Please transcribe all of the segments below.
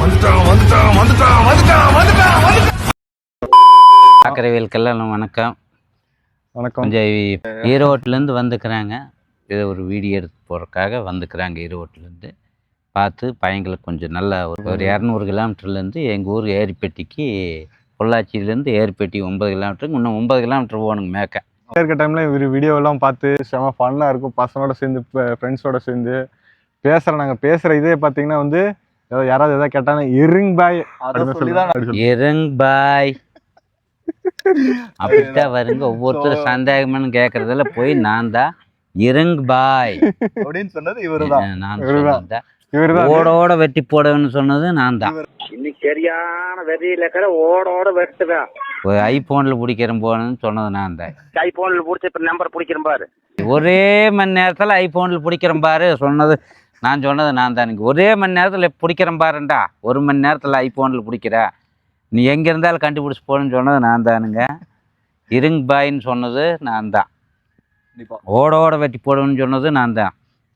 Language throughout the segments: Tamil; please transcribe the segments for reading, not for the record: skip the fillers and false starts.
பார்க்குறவங்களுக்கெல்லாம் வணக்கம். கொஞ்சம் ஈரோட்டிலேருந்து வந்துக்கிறாங்க. இதை ஒரு வீடியோ எடுத்து போகிறதுக்காக வந்துக்கிறாங்க. ஈரோட்டிலேருந்து பார்த்து பையங்களுக்கு கொஞ்சம் நல்லா ஒரு 200 கிலோமீட்டர்லேருந்து எங்கள் ஊர் ஏரிப்பட்டிக்கு, பொள்ளாச்சியிலேருந்து ஏரிப்பட்டி 9 கிலோமீட்டருக்கு, இன்னும் 9 கிலோமீட்டர் போகணுங்க மேற்க. இருக்க டைமில் இவர் வீடியோவெல்லாம் பார்த்து செம ஃபன்னாக இருக்கும். பசங்களோட சேர்ந்து ஃப்ரெண்ட்ஸோட சேர்ந்து நாங்கள் பேசுகிற இதே பார்த்தீங்கன்னா வந்து யாராவது எதாவது கேட்டாங்கன்னா இருங் பாய் அப்படின்னு சொல்லி தான் இருங் பாய் அப்படித்தான் வருங்க. ஒவ்வொருத்தரும் சந்தேகம்னு கேட்கறதுல போய் நான் தான் இருங் பாய் அப்படின்னு சொன்னது இவருதான். நான் சொன்னதான் ஓடோட வெட்டி போடணும்னு சொன்னது நான் தான். இன்னைக்கு சரியான வெறியில ஓடோட வெட்டுவேன். ஒரு ஐபோன்ல பிடிக்கிறேன் போனன்னு சொன்னது நான் தான். ஐபோன்ல பிடிச்ச இப்ப நம்பர் பிடிக்கிறேன் பாரு. ஒரே மணி நேரத்துல ஐபோன்ல பிடிக்கிறேன் பாரு சொன்னது நான் சொன்னது நான் தான். ஒரே மணி நேரத்துல பிடிக்கிறேன் பாருண்டா, 1 மணி நேரத்துல ஐபோன்ல பிடிக்கிற, நீ எங்க இருந்தாலும் கண்டுபிடிச்சு போகணும்னு சொன்னது நான் தானுங்க. இருங் பாயின்னு சொன்னது நான் தான். ஓடோட வெட்டி போடணும்னு சொன்னது நான் தான்.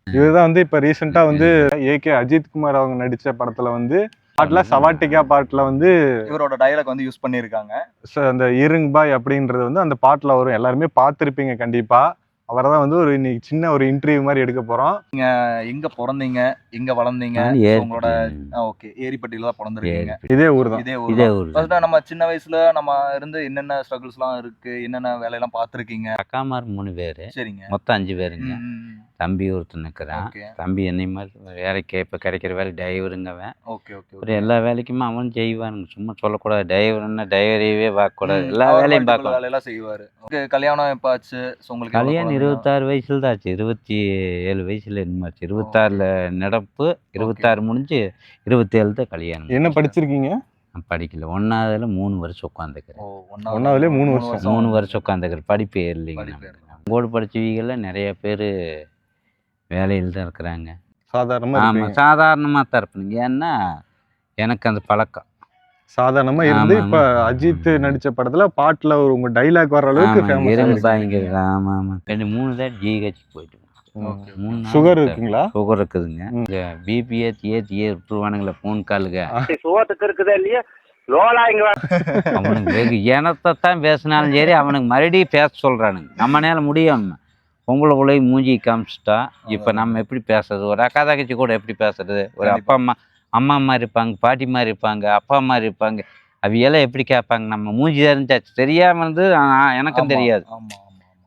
இதுதான் வந்து இப்போ ரீசெண்டாக வந்து ஏகே அஜித் குமார் அவங்க நடித்த படத்தில் வந்து பாட்டில் சவாட்டிகா பாட்டில் வந்து இவரோட டயலாக் வந்து யூஸ் பண்ணியிருக்காங்க. அந்த இருங் பாய் அப்படின்றது வந்து அந்த பாட்டில் வரும். எல்லாருமே பார்த்துருப்பீங்க கண்டிப்பாக. அவரை தான் வந்து ஒரு இன்னைக்கு சின்ன ஒரு இன்டர்வியூ மாதிரி எடுக்க போகிறோம். நீங்கள் எங்கே பிறந்தீங்க, எங்கே வளர்ந்தீங்க? உங்களோட ஓகே ஏரிப்பட்டியில் தான் பிறந்திருக்கீங்க. இதே ஊர் தான். இதே ஊர். ஃபர்ஸ்ட் நம்ம சின்ன வயசுல நம்ம இருந்து என்னென்ன ஸ்ட்ரகிள்ஸ்லாம் இருக்கு, என்னென்ன வேலையெல்லாம் பார்த்துருக்கீங்க? அக்காமார் 3 பேர். சரிங்க. மொத்தம் 5 பேருங்க. தம்பி ஒருத்தர் நிற்கிறான். தம்பி என்னை மாதிரி வேலைக்கு இப்போ கிடைக்கிற வேலை டிரைவருங்கவன். Okay okay. ஒரு எல்லா வேலைக்குமே அவன் செய்வானுங்க. சும்மா சொல்லக்கூடாது டிரைவர்னா டிரைவரையவே பார்க்கக்கூடாது, எல்லா வேலையும் பார்க்கலாம். வேலையெல்லாம் செய்வார். ஓகே. கல்யாணம் எப்போ ஆச்சு உங்களுக்கு? கல்யாணம் 26 வயசுல தான் ஆச்சு. 27 வயசுல என்னமாச்சு. 26ல் நடப்பு, 26 முடிஞ்சு 27 தான் கல்யாணம். என்ன படிச்சிருக்கீங்க? படிக்கல. 1ஆவதுல 3 வருஷம் உட்காந்துக்கிறேன். 1ஆவதுல 3 வருஷம் உட்காந்துக்கிறேன். படிப்பு இல்லைங்க. உங்களோட படிச்சவங்கள நிறைய பேர் வேலையில் தான் இருக்கிறாங்க. ஆமாம், சாதாரணமாக தான் இருப்பீங்க. ஏன்னா எனக்கு அந்த பழக்கம் சாதாரணமா இருந்து இப்ப அஜித் நடிச்ச படத்துல பாட்டுல ஒரு உங்க டைலாக் வர அளவுக்கு ஆமா ஆமா. 3 தான் ஜிஹெச் போயிட்டு. சுகர் இருக்குங்களா? சுகர் இருக்குதுங்க. பிபி ஏத்தி விட்டுருவானுங்களே ஃபோன் காலுங்க. சுகத்துக்கு இருக்குதா இல்லையா? அவனுக்கு வெகு இனத்தைத்தான் பேசினாலும் சரி, அவனுக்கு மறுபடியும் பேச சொல்றானுங்க. நம்மனால முடியும். உங்களை மூஞ்சி காமிச்சிட்டா இப்போ நம்ம எப்படி பேசுறது? ஒரு அக்கா தங்கச்சி கூட எப்படி பேசுறது? ஒரு அம்மா மாதிரி இருப்பாங்க, பாட்டி மாதிரி இருப்பாங்க, அப்பா மாதிரி இருப்பாங்க. அவையெல்லாம் எப்படி கேட்பாங்க? நம்ம மூஞ்சி தெரிஞ்சாச்சு. தெரியாமல் இருந்து எனக்கும் தெரியாது.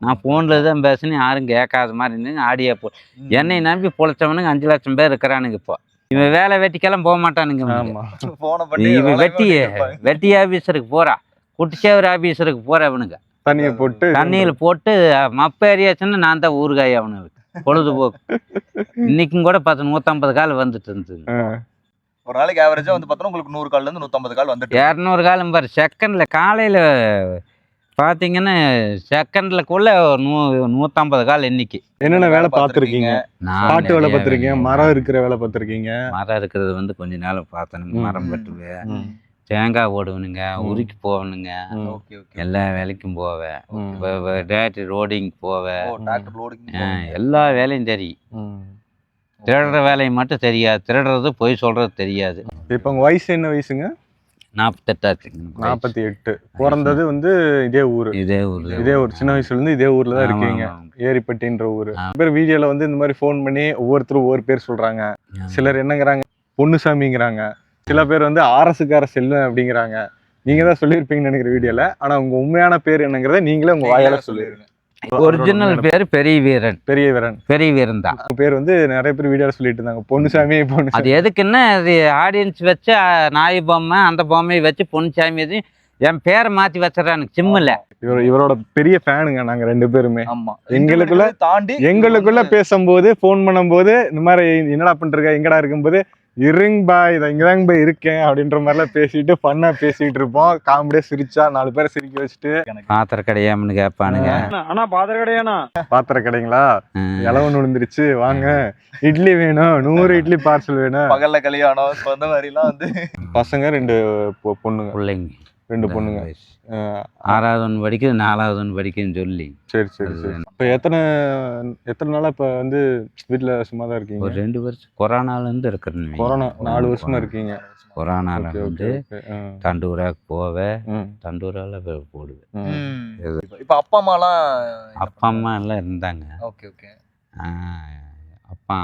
நான் ஃபோனில் தான் பேசினேன், யாரும் கேட்காத மாதிரி இருந்துங்க. ஆடியோ என்னை நம்பி பொழைச்சவனுங்க 5 லட்சம் பேர் இருக்கிறானுங்க. இப்போ இவன் வேலை வெட்டிக்கெல்லாம் போக மாட்டானுங்க. இவன் வெட்டி ஆபீஸருக்கு போறா, குட்டிச்சேவர் ஆபீஸருக்கு போற. அவனுங்க தண்ணியில் போட்டு மப்பேரியாச்சுன்னு நான் தான் ஊறுகாய் அவனுக்கு பொழுதுபோக்கு. இன்னைக்கும் கூட 150 கால் வந்துட்டு இருந்தது. ஒரு நாளைக்கு ஆவரேஜா வந்து பார்த்தோன்னா உங்களுக்கு 100 கால்ல இருந்து 150 கால் வந்துட்டு 200 காலம் பாரு. செகண்ட்ல காலையில பாத்தீங்கன்னா செகண்ட்லக்குள்ள 150 கால் இன்னைக்கு. என்னென்ன வேலை பார்த்துருக்கீங்க? பாட்டு வேலை பார்த்துருக்கீங்க, மரம் இருக்கிற வேலை பார்த்துருக்கீங்க. மரம் இருக்கிறது வந்து கொஞ்ச நாள் பார்த்தேனுங்க. மரம் வெட்டுவேன், தேங்காய் ஓடுவனுங்க, உருக்கி போவனுங்க, எல்லா வேலைக்கும் போவேன். ரோடிங் போவேன், எல்லா வேலையும் தெரியும். திருடுற வேலையை மட்டும் தெரியாது. திருடுறது பொய் சொல்றது தெரியாது. இப்போ உங்க வயசு என்ன வயசுங்க? 48. 48. பிறந்தது வந்து இதே ஊர். சின்ன வயசுல இருந்து இதே ஊர்ல தான் இருக்கீங்க. ஏரிப்பட்டின்ற ஊர். பேர் வீடியோல வந்து இந்த மாதிரி ஃபோன் பண்ணி ஒவ்வொருத்தரும் ஒவ்வொரு பேர் சொல்றாங்க. சிலர் என்னங்கிறாங்க பொன்னுசாமிங்கிறாங்க, சில பேர் வந்து ஆர்எஸ்கார செல்வன் அப்படிங்கிறாங்க. நீங்க தான் சொல்லியிருப்பீங்கன்னு நினைக்கிற வீடியோல. ஆனா உங்க உண்மையான பேர் என்னங்கிறத நீங்களே உங்க வாயால சொல்லிருங்க. ஒரிஜினல் பேர் பெரிய வீரன் தான். பேர் வந்து நிறைய பேர் வீடியோல சொல்லிட்டு இருந்தாங்க பொன்னுசாமி. அது எதுக்குன்னா, அது ஆடியன்ஸ் வச்சு நாய் பொம்மை அந்த பொம்மையை வச்சு பொன்னுசாமி எது என் பேரை மாத்தி வச்சிடறானுங்க சிம்மில். இவரோட பெரிய ஃபேனுங்க நாங்க 2 பேருமே. எங்களுக்குள்ள பேசும்போது ஃபோன் பண்ணும்போது இந்த மாதிரி என்னடா பண்றீங்க, எங்கடா இருக்கும்போது இருங் பாய் இங்கதாங்க போய் இருக்கேன் அப்படின்ற மாதிரிலாம் பேசிட்டு ஃபன்னா பேசிட்டு இருப்போம். காமெடியா சிரிச்சா 4 பேரை சிரிக்க வச்சுட்டு பாத்திர கடையாமனு கேட்பானுங்க. ஆனா பாத்திர கடையானா? பாத்திர கடைங்களா? இலவன் விழுந்துருச்சு, வாங்க இட்லி வேணும், 100 இட்லி பார்சல் வேணும். பகல்ல கல்யாணம் அந்த மாதிரி எல்லாம் வந்து பசங்க 2 பொண்ணுங்க. 2 பொண்ணுங்க. வயசு. அஹ் 6வது ஒன்று படிக்குது, 4வது ஒன்று படிக்குதுன்னு சொல்லி சரி சரி சரி. இப்போ எத்தனை நாளா இப்போ வந்து வீட்டில் சும்மா தான் இருக்கீங்க? ஒரு 2 வருஷம் கொரோனாலேருந்து இருக்கிறேன். கொரோனா 4 வருஷமா இருக்கீங்க. கொரோனாவில் ஓகே வந்து ஓகே ஓகே. தண்டூராக்கு போவேன், ம் தண்டூராவில் போடுவேன். இப்ப அப்பா அம்மாலாம் அப்பா அம்மா எல்லாம் இருந்தாங்க. Okay okay.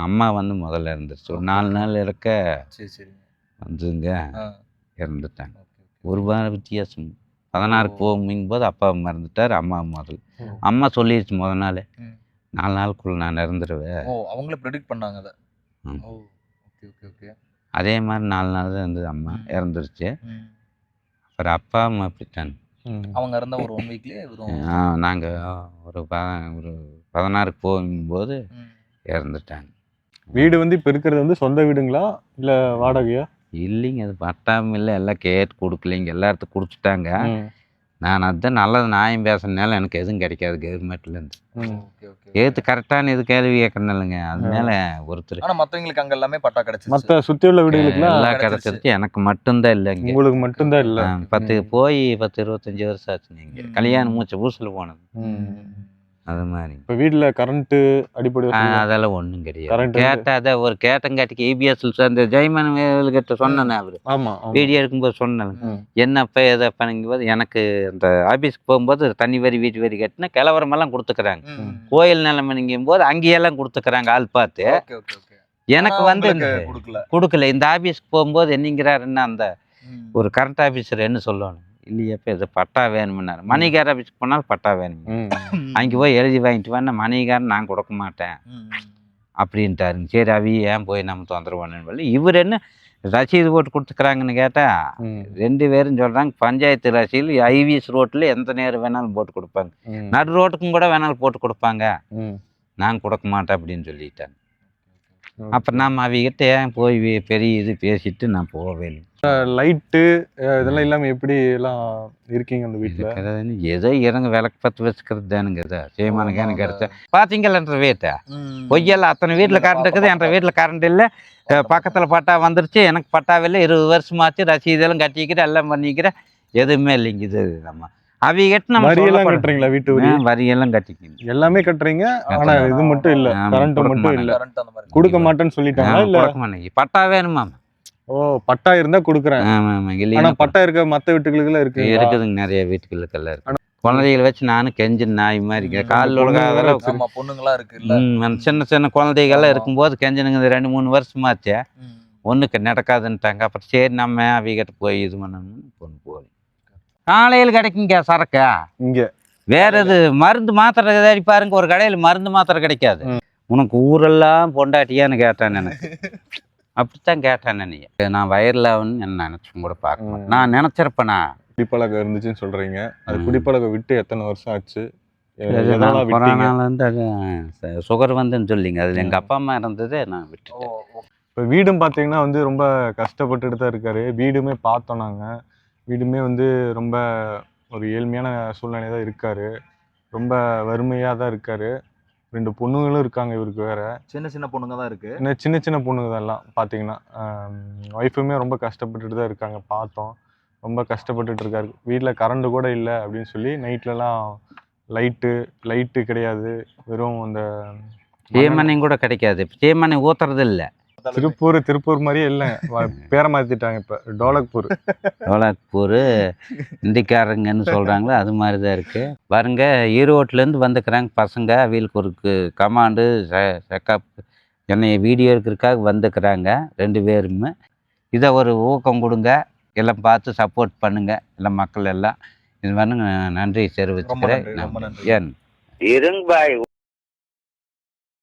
அம்மா வந்து முதல்ல இருந்துச்சு. ஒரு 4 நாள் இருக்க சரி சரி. வந்துங்க இறந்துட்டாங்க. ஓகே ஒரு வாரம் வித்தியாசம். 16க்கு போகும்போது அப்பா அம்மா இறந்துட்டார், அம்மா முதல். அம்மா சொல்லிடுச்சு முதல் நாள், 4 நாளுக்குள்ள நான் இறந்துருவேன். ஓ அவங்களே ப்ரெடிக்ட் பண்ணாங்க அதை. ம். ஓ ஓகே ஓகே ஓகே. அதே மாதிரி 4 நாள் தான் இருந்தது. அம்மா இறந்துருச்சு. அப்புறம் அப்பா அம்மா அப்படித்தான். அவங்க இறந்த ஒரு 1 வீக்லயே வெறும் நாங்கள் ஒரு 16க்கு போகும்போது இறந்துட்டாங்க. வீடு வந்து இப்போ இருக்கிறது வந்து சொந்த வீடுங்களா இல்லை வாடகையா? இல்லைங்க, அது பட்டாமல் இல்லை, எல்லாம் கேட்டு கொடுக்கலைங்க, எல்லாத்துக்கும் கொடுத்துட்டாங்க. நான் அதுதான் நல்லது நியாயம் பேசுறதுனால எனக்கு எதுவும் கிடைக்காது கவர்மெண்ட்லேருந்து. Okay okay. ஏற்று கரெக்டான இது கேள்வி கேட்கணும் இல்லைங்க, அதனால ஒருத்தர் ஆனா மத்தவங்களுக்கு அங்க எல்லாமே பட்டா கிடைச்சிச்சு. மற்ற சுற்றி உள்ள வீடுகளுக்குலாம் எல்லாம் கிடச்சிருச்சு, எனக்கு மட்டும்தான் இல்லைங்க. உங்களுக்கு மட்டும்தான் இல்லை. 10 போய் 10-25 வருஷம் ஆச்சு. நீங்கள் கல்யாணம் மூச்ச பூசில் போனது அது மாதிரி. இப்போ வீட்டில் கரண்ட்டு அடிப்படை அதெல்லாம் ஒன்றும் கிடையாது. Current கேட்டால் அதை ஒரு கேட்டங்காட்டிக்கு EBS அந்த ஜெய்மன் கிட்ட சொன்னேன். அவர் ஆமாம் வீடியோ எடுக்கும்போது சொன்னேன், என்னப்பா எதப்பானுங்க போது எனக்கு அந்த ஆஃபீஸ்க்கு போகும்போது தண்ணி வரி வீட்டு வரி கட்டினா கிளவரமெல்லாம் கொடுத்துக்கிறாங்க. கோயில் நிலைமைங்கும் போது அங்கேயெல்லாம் கொடுத்துக்கிறாங்க ஆள் பார்த்து. Okay okay okay. எனக்கு வந்து கொடுக்கல. இந்த ஆஃபீஸ்க்கு போகும்போது என்னங்கிறாருன்னா, அந்த ஒரு கரண்ட் ஆஃபீஸர் என்ன சொல்லணும், இல்லையப்ப இது பட்டா வேணும்னாரு. மணிகார் ஆஃபீஸ்க்கு போனாலும் பட்டா வேணும், அங்கே போய் எழுதி வாங்கிட்டு வாங்க, மணிகாரன் நான் கொடுக்க மாட்டேன் அப்படின்ட்டாருங்க. சரி அவிய ஏன் போய் நம்ம தொந்தரவு பண்ணு. இவர் என்ன ரசீது போட்டு கொடுத்துக்கிறாங்கன்னு கேட்டால் 2 பேரும் சொல்கிறாங்க, பஞ்சாயத்து ரசீது ஐவிஎஸ் ரோட்டில் எந்த நேரம் வேணாலும் போட்டு கொடுப்பாங்க, நடு ரோட்டுக்கும் கூட வேணாலும் போட்டு கொடுப்பாங்க, நான் கொடுக்க மாட்டேன் அப்படின்னு சொல்லிட்டாங்க. அப்புறம் நம்ம அவகிட்ட ஏன் போய் பெரிய இது பேசிட்டு நான் போவேன். லைட்டு இதெல்லாம் இல்லாமல் எப்படி எல்லாம் இருக்கீங்க அந்த வீட்டில்? ஏதோ இறங்க விளக்கு பற்ற வச்சுக்கிறது தானுங்க. இதோ சேமானுக்கு எனக்கு கிடைச்சா பார்த்தீங்கள்ன்ற வீட்டை பொய்யெல்லாம் அத்தனை வீட்டில் கரண்ட் இருக்குது, என்ற வீட்டில் கரண்ட் இல்லை. பக்கத்தில் பட்டா வந்துருச்சு, எனக்கு பட்டாவில்லை, 20 வருஷமாச்சு, ரசீதெல்லாம் கட்டிக்கிறேன், எல்லாம் பண்ணிக்கிறேன், எதுவுமே இல்லைங்க. இது நம்ம அவிகிட்ட நம்ம வரியெல்லாம் கட்டுறீங்களா? வீட்டு வரியெல்லாம் கட்டிக்கிங்க, எல்லாமே கட்டுறீங்க. ஆனா இது மட்டும் இல்ல, கரண்ட் மட்டும் இல்ல, கொடுக்க மாட்டேன்னு சொல்லிட்டாங்க. இல்ல பட்டா வேணுமா? ஓ பட்டா இருந்தா கொடுக்குறேன். ஆனா பட்டா இருக்க மத்த வீட்டுகளுக்கு இருக்குதுங்க, நிறைய வீட்டுகளுக்கெல்லாம் இருக்கு. குழந்தைகளை வச்சு நானும் கெஞ்சின் நாய் மாதிரி காலில் உலகம் பொண்ணுங்களா இருக்கு. சின்ன சின்ன குழந்தைகள்லாம் இருக்கும்போது கெஞ்சனுங்க 2-3 வருஷமாச்சு, ஒன்றுக்கு நடக்காதுன்ட்டாங்க. அப்புறம் சரி நம்ம அவிகிட்ட போய் இது பண்ணணும்னு பொண்ணு போய் காலையில் கிடைக்குங்க சரக்கா. இங்க வேற எது மருந்து மாத்திரை தேடி பாருங்க, ஒரு கடையில் மருந்து மாத்திரை கிடைக்காது. உனக்கு ஊரெல்லாம் பொண்டாட்டியான்னு கேட்டான் எனக்கு. அப்படித்தான் கேட்டேன். நீ நான் வயரில் என்ன நினைச்சும் கூட பார்க்க மாட்டேன். நான் நினைச்சிருப்பேனா குடிப்பழக்கம் இருந்துச்சுன்னு சொல்றீங்க, அது குடிப்பழக்கம் விட்டு எத்தனை வருஷம் ஆச்சு? கொரோனாலேருந்து அது சுகர் வந்துன்னு சொல்லிங்க, அது எங்கள் அப்பா அம்மா இருந்தது, நான் விட்டுட்டேன். இப்போ வீடும் பார்த்தீங்கன்னா வந்து ரொம்ப கஷ்டப்பட்டுட்டு தான் இருக்காரு. வீடுமே பார்த்தோம் நாங்கள், வீடுமே வந்து ரொம்ப ஒரு ஏழ்மையான சூழ்நிலை தான் இருக்காரு, ரொம்ப வறுமையாக தான் இருக்காரு. 2 பொண்ணுங்களும் இருக்காங்க இவருக்கு. வேற சின்ன சின்ன பொண்ணுங்க தான் இருக்கு. சின்ன சின்ன பொண்ணுங்க தான் எல்லாம் பார்த்தீங்கன்னா. ஒய்ஃபுமே ரொம்ப கஷ்டப்பட்டுட்டு தான் இருக்காங்க, பார்த்தோம். ரொம்ப கஷ்டப்பட்டுட்டு இருக்காரு. வீட்டில் கரண்ட் கூட இல்லை அப்படின்னு சொல்லி நைட்லலாம் லைட்டு கிடையாது, வெறும் அந்த சீமனையும் கூட கிடைக்காது. சீமனை ஊத்துறது இல்லை. திருப்பூர் மாதிரியே இல்லைங்க, பேரை மாற்றிட்டாங்க இப்போ, டோலக்பூர் இந்திக்காரங்கன்னு சொல்கிறாங்களோ அது மாதிரி தான் இருக்குது. பாருங்க, ஈரோட்லேருந்து வந்துக்கிறாங்க பசங்க, அவங்களுக்கு ஒரு கமாண்டு செக்கப் என்னை வீடியோ எடுக்கிறதுக்காக வந்துக்கிறாங்க 2 பேருமே. இதை ஒரு ஊக்கம் கொடுங்க, எல்லாம் பார்த்து சப்போர்ட் பண்ணுங்க, எல்லாம் மக்கள் எல்லாம். இது மாதிரி நன்றி தெரிவிச்சுக்கிறேன். ஏன் இருங்க பாய்.